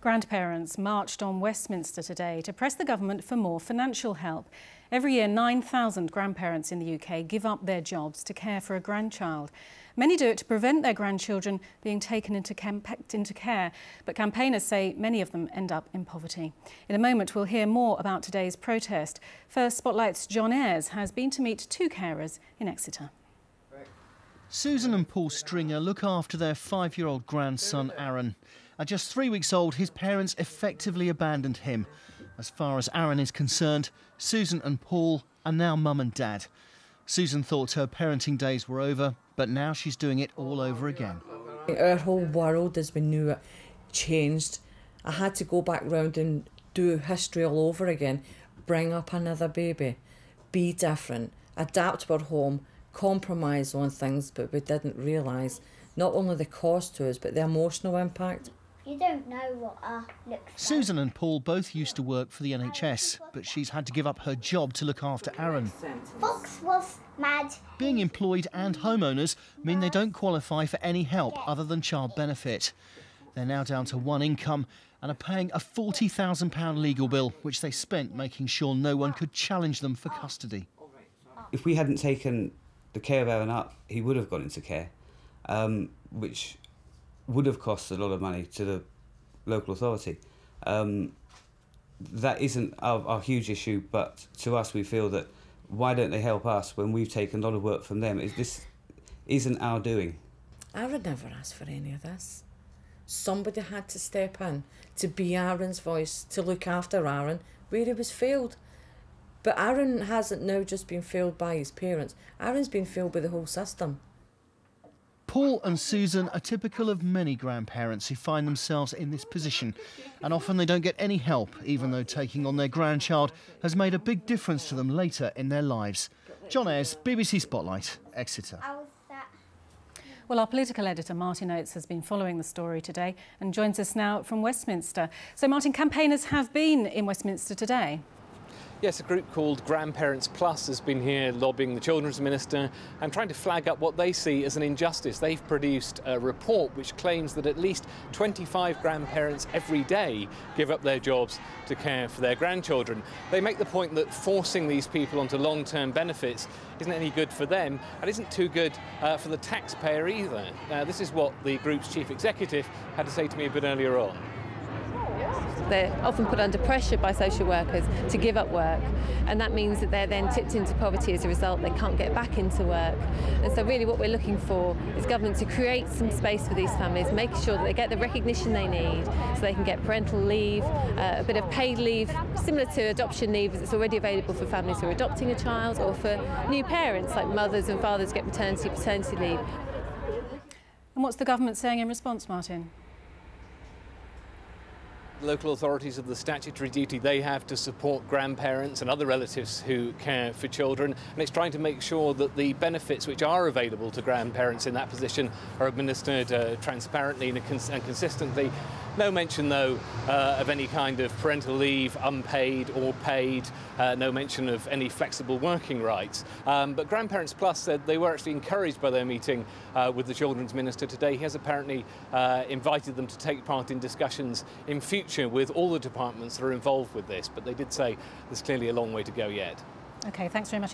Grandparents marched on Westminster today to press the government for more financial help. Every year, 9,000 grandparents in the UK give up their jobs to care for a grandchild. Many do it to prevent their grandchildren being taken into care, but campaigners say many of them end up in poverty. In a moment, we'll hear more about today's protest. First, Spotlight's John Ayres has been to meet two carers in Exeter. Susan and Paul Stringer look after their 5-year-old grandson, Aaron. At just 3 weeks old, his parents effectively abandoned him. As far as Aaron is concerned, Susan and Paul are now mum and dad. Susan thought her parenting days were over, but now she's doing it all over again. Our whole world, as we knew it, changed. I had to go back round and do history all over again, bring up another baby, be different, adapt our home, compromise on things, but we didn't realise not only the cost to us, but the emotional impact. You don't know what looks like. Susan and Paul both used to work for the NHS, but she's had to give up her job to look after Aaron. Fox was mad. Being employed and homeowners mean they don't qualify for any help other than child benefit. They're now down to one income and are paying a £40,000 legal bill, which they spent making sure no one could challenge them for custody. If we hadn't taken the care of Aaron up, he would have gone into care, which would have cost a lot of money to the local authority. That isn't our huge issue, but to us we feel that why don't they help us when we've taken a lot of work from them? This isn't our doing. Aaron never asked for any of this. Somebody had to step in to be Aaron's voice, to look after Aaron where he was failed. But Aaron hasn't now just been failed by his parents. Aaron's been failed by the whole system. Paul and Susan are typical of many grandparents who find themselves in this position, and often they don't get any help, even though taking on their grandchild has made a big difference to them later in their lives. John Ayres, BBC Spotlight, Exeter. Well, our political editor, Martin Oates, has been following the story today and joins us now from Westminster. So, Martin, campaigners have been in Westminster today. Yes, a group called Grandparents Plus has been here lobbying the Children's Minister and trying to flag up what they see as an injustice. They've produced a report which claims that at least 25 grandparents every day give up their jobs to care for their grandchildren. They make the point that forcing these people onto long-term benefits isn't any good for them and isn't too good for the taxpayer either. This is what the group's chief executive had to say to me a bit earlier on. They're often put under pressure by social workers to give up work, and that means that they're then tipped into poverty as a result. They can't get back into work. And so really what we're looking for is government to create some space for these families, making sure that they get the recognition they need so they can get parental leave, a bit of paid leave, similar to adoption leave as it's already available for families who are adopting a child, or for new parents like mothers and fathers get maternity, paternity leave. And what's the government saying in response, Martin? Local authorities have the statutory duty they have to support grandparents and other relatives who care for children, and it's trying to make sure that the benefits which are available to grandparents in that position are administered transparently and consistently. No mention, though, of any kind of parental leave, unpaid or paid, no mention of any flexible working rights. But Grandparents Plus said they were actually encouraged by their meeting with the Children's Minister today. He has apparently invited them to take part in discussions in future with all the departments that are involved with this, but they did say there's clearly a long way to go yet. OK, thanks very much.